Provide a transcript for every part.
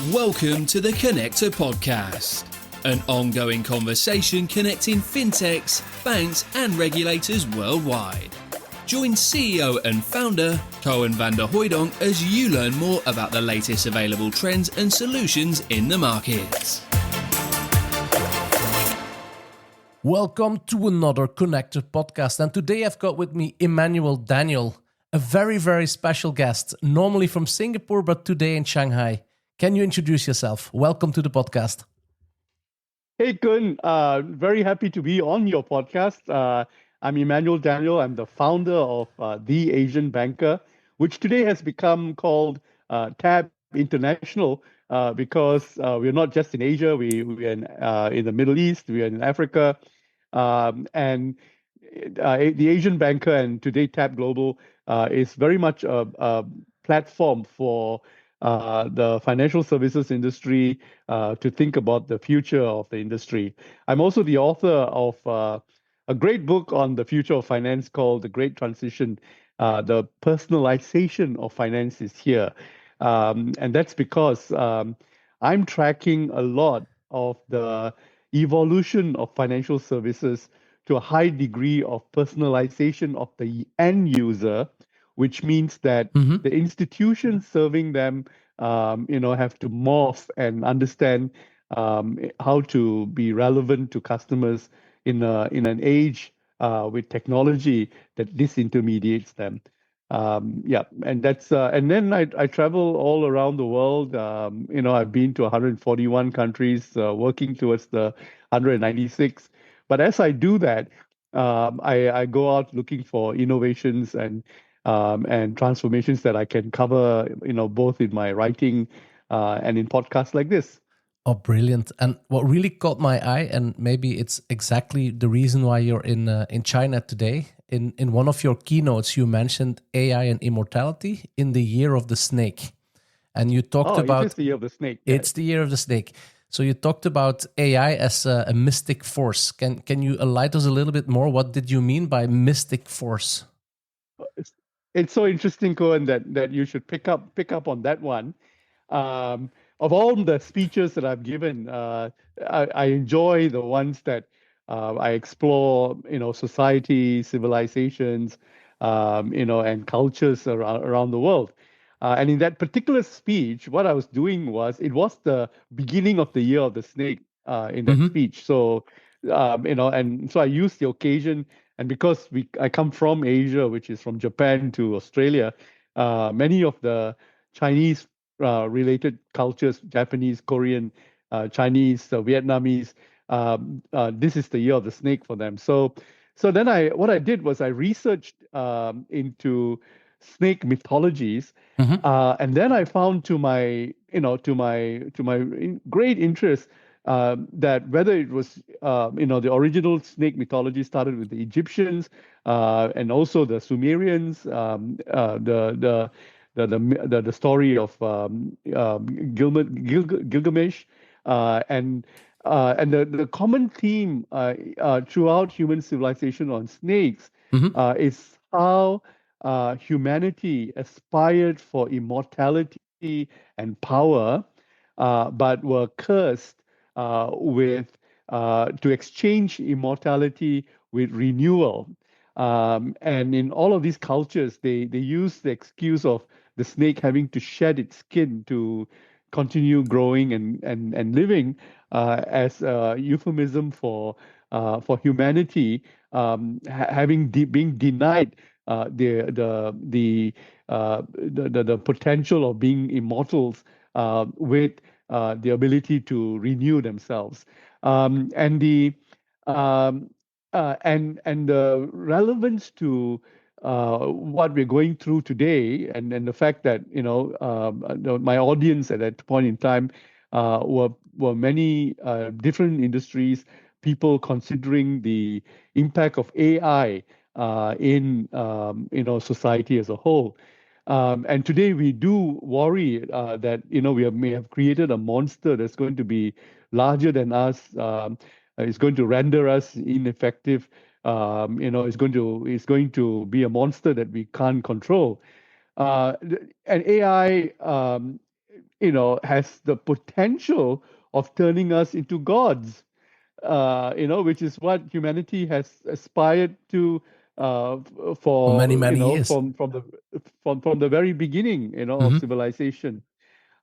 Welcome to the Connector Podcast, an ongoing conversation connecting fintechs, banks, and regulators worldwide. Join CEO and founder Cohen van der Hooydonk as you learn more about the latest available trends and solutions in the markets. Welcome to another Connector Podcast, and today I've got with me Emmanuel Daniel, a very, very special guest, normally from Singapore, but today in Shanghai. Can you introduce yourself? Welcome to the podcast. Hey, Kun. Very happy to be on your podcast. I'm Emmanuel Daniel. I'm the founder of The Asian Banker, which today has become called TAB International because we're not just in Asia, we're in the Middle East, we're in Africa. And The Asian Banker and today TAB Global is very much a platform for the financial services industry to think about the future of the industry. I'm also the author of a great book on the future of finance called The Great Transition. The personalization of finance is here. And that's because I'm tracking a lot of the evolution of financial services to a high degree of personalization of the end user, which means that the institutions serving them, have to morph and understand how to be relevant to customers in an age with technology that disintermediates them. And that's and then I travel all around the world. I've been to 141 countries, working towards the 196. But as I do that, I go out looking for innovations and transformations that I can cover, both in my writing and in podcasts like this. Oh, brilliant. And what really caught my eye, and maybe it's exactly the reason why you're in China today, in one of your keynotes, you mentioned AI and immortality in the year of the snake. And you talked about... It is the year of the snake. It's the year of the snake. So you talked about AI as a mystic force. Can you enlighten us a little bit more? What did you mean by mystic force? It's so interesting, Cohen, that you should pick up on that one. Of all the speeches that I've given, I enjoy the ones that I explore, society, civilizations, and cultures around the world. And in that particular speech, what I was doing was, it was the beginning of the year of the snake in that speech. So, and so I used the occasion, and because I come from Asia, which is from Japan to Australia, many of the Chinese related cultures, Japanese, Korean, Chinese, Vietnamese, this is the year of the snake for them. So then what I did was I researched into snake mythologies, and then I found to my great interest that whether it was the original snake mythology started with the Egyptians and also the Sumerians, the story of Gilgamesh, and the common theme throughout human civilization on snakes is how humanity aspired for immortality and power, but were cursed with to exchange immortality with renewal. And in all of these cultures, they use the excuse of the snake having to shed its skin to continue growing and living as a euphemism for humanity being denied the potential of being immortals with the ability to renew themselves, and the relevance to what we're going through today, and the fact that my audience at that point in time were many different industries, people considering the impact of AI in society as a whole. And today we do worry that we may have created a monster that's going to be larger than us. It's going to render us ineffective. It's going to be a monster that we can't control. And AI has the potential of turning us into gods, which is what humanity has aspired to For many, for many years. from the very beginning, of Hmm. civilization.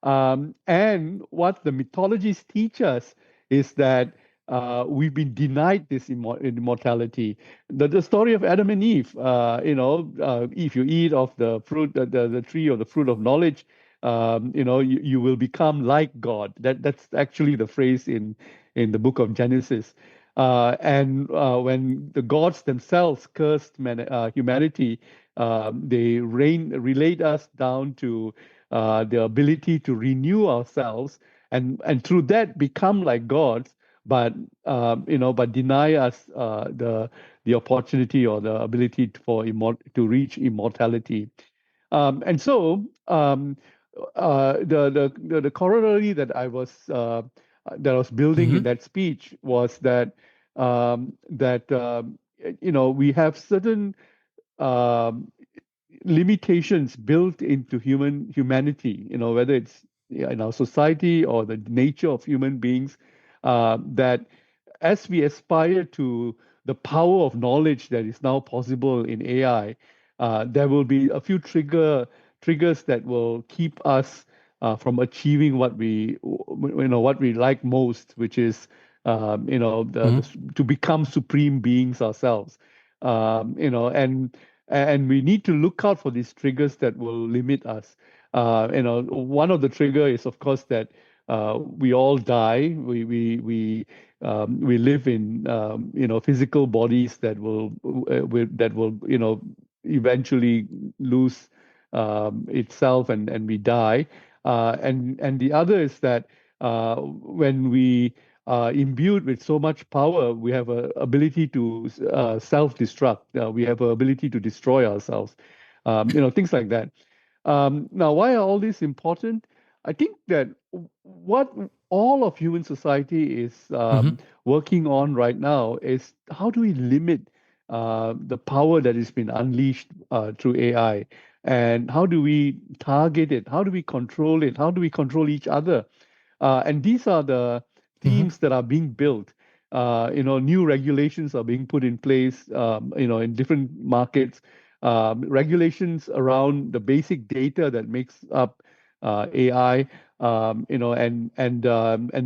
And what the mythologies teach us is that we've been denied this immortality. The story of Adam and Eve, if you eat of the fruit, the tree of the fruit of knowledge, you will become like God. That's actually the phrase in the book of Genesis. And when the gods themselves cursed humanity, they relate us down to the ability to renew ourselves and through that become like gods, but but deny us the opportunity or the ability to reach immortality. And so the corollary that I was building in Hmm. that speech was that we have certain um, limitations built into humanity, whether it's in our society or the nature of human beings, that as we aspire to the power of knowledge that is now possible in AI, there will be a few triggers that will keep us from achieving what we like most, which is to become supreme beings ourselves. And we need to look out for these triggers that will limit us. One of the trigger is, of course, that we all die. We live in physical bodies that will eventually lose itself, and we die. And the other is that when we imbued with so much power, we have a ability to self-destruct. We have a ability to destroy ourselves. Things like that. Now, why are all these important? I think that what all of human society is Hmm. working on right now is how do we limit the power that has been unleashed through AI, and how do we target it? How do we control it? How do we control each other? And these are the Hmm. themes that are being built. New regulations are being put in place, in different markets. Regulations around the basic data that makes up AI, and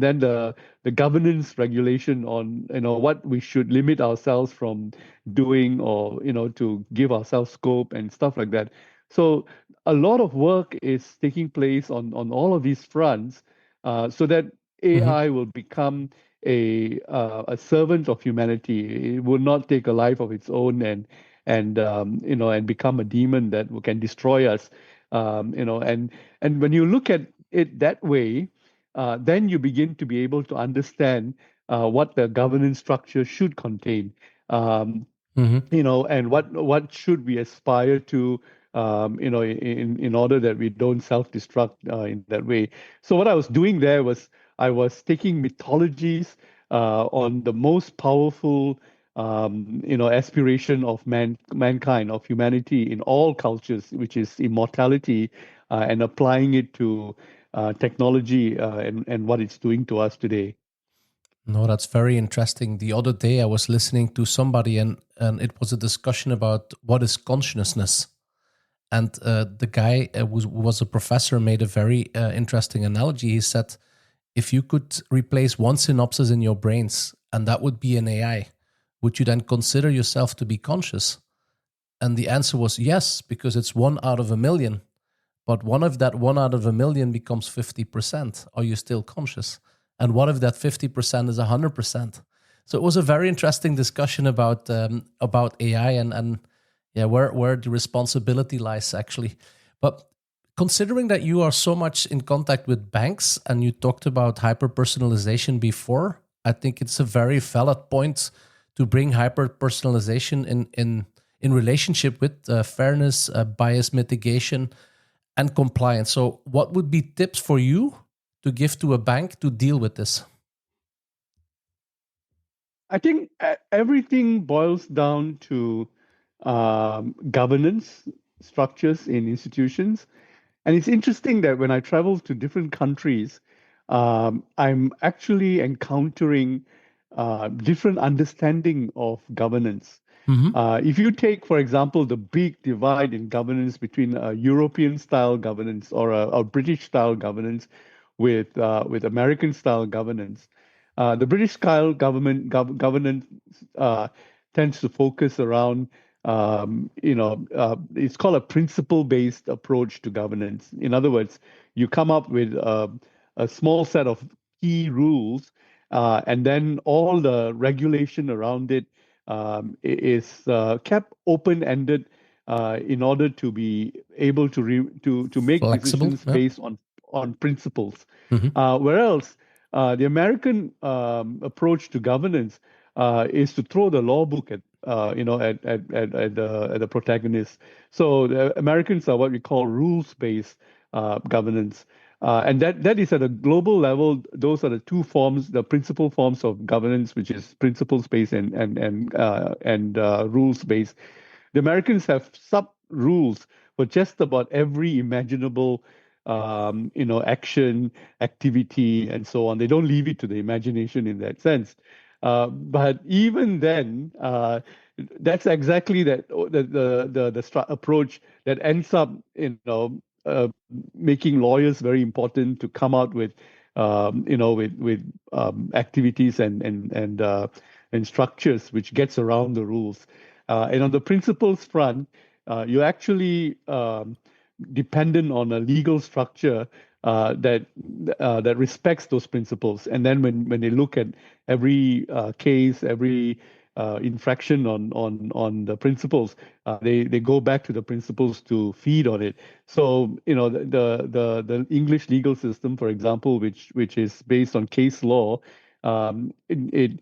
then the governance regulation on what we should limit ourselves from doing, or to give ourselves scope and stuff like that. So a lot of work is taking place on all of these fronts, so that Hmm. AI will become a servant of humanity. It will not take a life of its own and become a demon that can destroy us. And when you look at it that way, then you begin to be able to understand what the governance structure should contain. Um, Hmm. and what should we aspire to, in order that we don't self-destruct in that way. So what I was doing there was I was taking mythologies on the most powerful, aspiration of mankind, of humanity in all cultures, which is immortality, and applying it to technology, and what it's doing to us today. No, that's very interesting. The other day I was listening to somebody, and it was a discussion about what is consciousness. And the guy was a professor, made a very interesting analogy. He said, if you could replace one synopsis in your brains and that would be an AI, would you then consider yourself to be conscious? And the answer was yes, because it's 1 out of 1 million. But what if that 1 out of 1 million becomes 50%? Are you still conscious? And what if that 50% is 100%? So it was a very interesting discussion about AI and yeah, where the responsibility lies actually. But considering that you are so much in contact with banks and you talked about hyper personalization before, I think it's a very valid point to bring hyper personalization in relationship with fairness, bias mitigation, and compliance. So, what would be tips for you to give to a bank to deal with this? I think everything boils down to governance structures in institutions. And it's interesting that when I travel to different countries, I'm actually encountering different understanding of governance. Mm-hmm. If you take, for example, the big divide in governance between a European style governance or a British style governance with American style governance, the British style governance uh, tends to focus around it's called a principle-based approach to governance. In other words, you come up with a small set of key rules, and then all the regulation around it is kept open-ended in order to be able to make Flexible. decisions Yeah. based on principles. Mm-hmm. Whereas the American approach to governance is to throw the law book at the protagonist. So the Americans are what we call rules-based governance. And that is at a global level. Those are the two forms, the principal forms of governance, which is principles-based and rules-based. The Americans have sub rules for just about every imaginable, action, activity, and so on. They don't leave it to the imagination in that sense. But even then, that's exactly the approach that ends up, making lawyers very important to come out with, activities and structures which gets around the rules. And on the principles front, you're actually dependent on a legal structure that respects those principles. And then when they look at every case, every infraction on the principles, they go back to the principles to feed on it. So the English legal system, for example, which is based on case law, um, it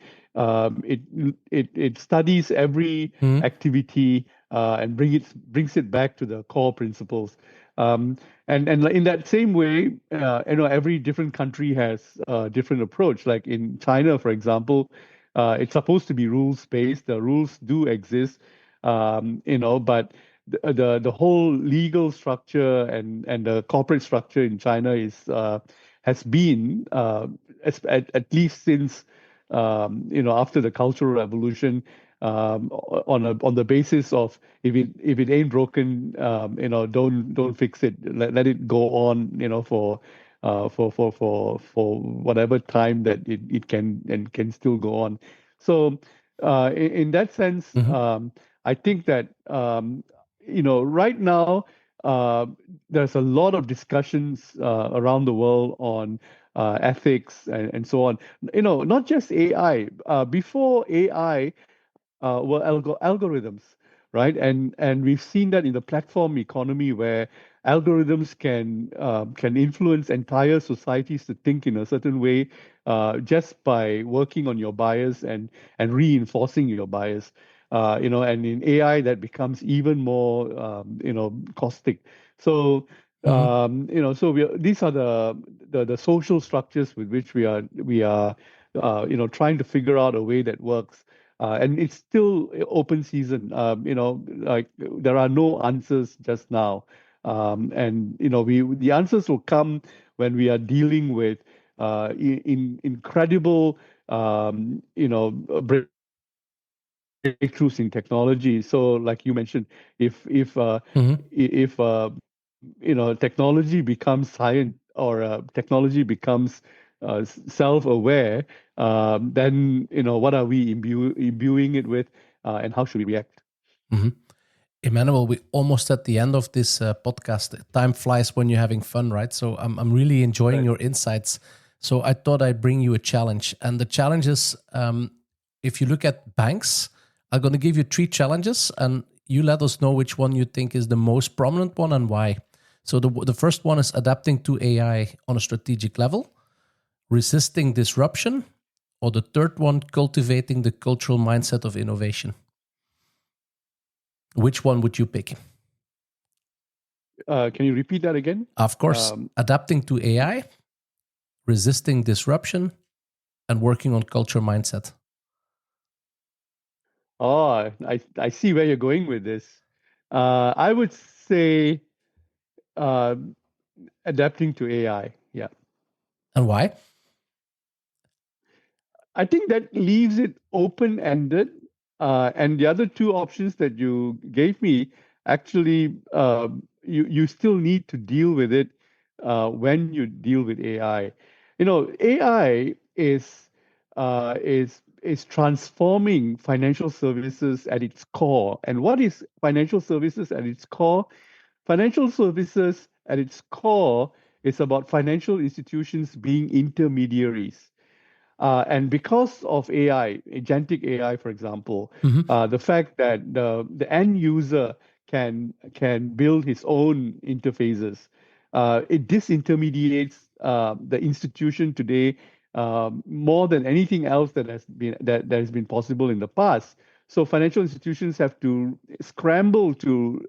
it studies every Mm-hmm. activity and brings it back to the core principles. Um, and in that same way, every different country has a different approach. Like in China, for example, it's supposed to be rules based. The rules do exist, but the whole legal structure and the corporate structure in China has been at least since after the Cultural Revolution, on the basis of if it ain't broken, don't fix it. Let it go on, for whatever time that it can and can still go on. So, in that sense, Mm-hmm. I think that right now there's a lot of discussions around the world on ethics and so on. Not just AI. Before AI, were algorithms, right? And we've seen that in the platform economy where algorithms can influence entire societies to think in a certain way just by working on your bias and reinforcing your bias. And in AI that becomes even more caustic. So Mm-hmm. these are the social structures with which we are trying to figure out a way that works. And it's still open season. Like there are no answers just now. And the answers will come when we are dealing with in incredible breakthroughs in technology. So, like you mentioned, if technology becomes science or technology becomes self-aware, then what are we imbuing it with, and how should we react? Mm-hmm. Emmanuel, we almost at the end of this podcast. Time flies when you're having fun, right? So I'm really enjoying Right. your insights. So I thought I'd bring you a challenge. And the challenge is, if you look at banks, I'm going to give you 3 challenges and you let us know which one you think is the most prominent one and why. So the first one is adapting to AI on a strategic level, resisting disruption, or the third one, cultivating the cultural mindset of innovation. Which one would you pick? Can you repeat that again? Of course, adapting to AI, resisting disruption, and working on culture mindset. Oh, I see where you're going with this. I would say uh, adapting to AI. Yeah. And why? I think that leaves it open-ended. And the other two options that you gave me, actually, you still need to deal with it when you deal with AI. AI is transforming financial services at its core. And what is financial services at its core? Financial services at its core is about financial institutions being intermediaries. And because of AI, agentic AI, for example, Mm-hmm. the fact that the end user can build his own interfaces, it disintermediates the institution today more than anything else that has been possible in the past. So financial institutions have to scramble to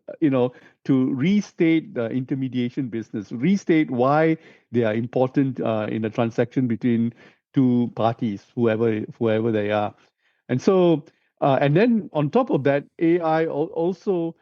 restate the intermediation business, restate why they are important in a transaction between two parties, whoever they are. And so, and then on top of that, AI also,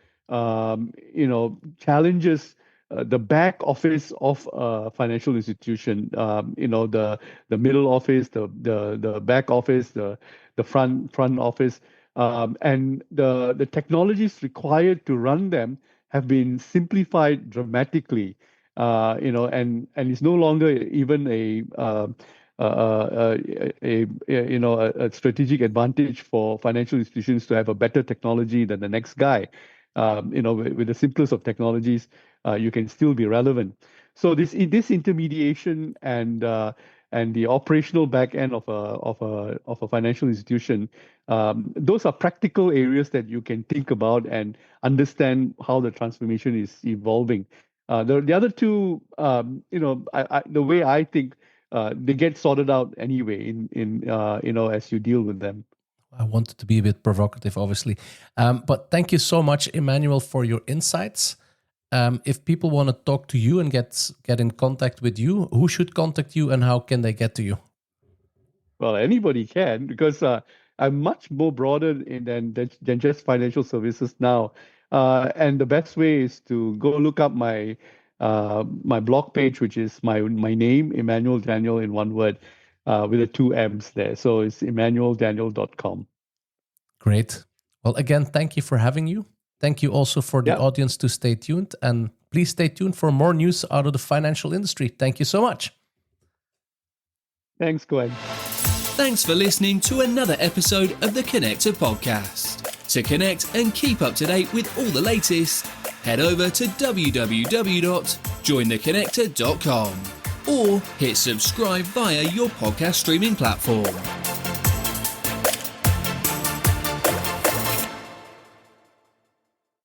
challenges the back office of a financial institution. The middle office, the back office, the front office, and the technologies required to run them have been simplified dramatically. And it's no longer even a strategic advantage for financial institutions to have a better technology than the next guy. With the simplest of technologies, you can still be relevant. So this intermediation and the operational back end of a financial institution, those are practical areas that you can think about and understand how the transformation is evolving. The other two, the way I think they get sorted out anyway as you deal with them. I wanted to be a bit provocative, obviously. But thank you so much, Emmanuel, for your insights. If people want to talk to you and get in contact with you, who should contact you and how can they get to you? Well, anybody can, because I'm much more broader than just financial services now. And the best way is to go look up my blog page, which is my name, Emmanuel Daniel, in one word, with the two M's there. So it's emmanueldaniel.com. Great. Well, again, thank you for having you. Thank you also for the audience to stay tuned. And please stay tuned for more news out of the financial industry. Thank you so much. Thanks, Glenn. Thanks for listening to another episode of the Connector Podcast. To connect and keep up to date with all the latest, head over to www.jointheconnector.com or hit subscribe via your podcast streaming platform.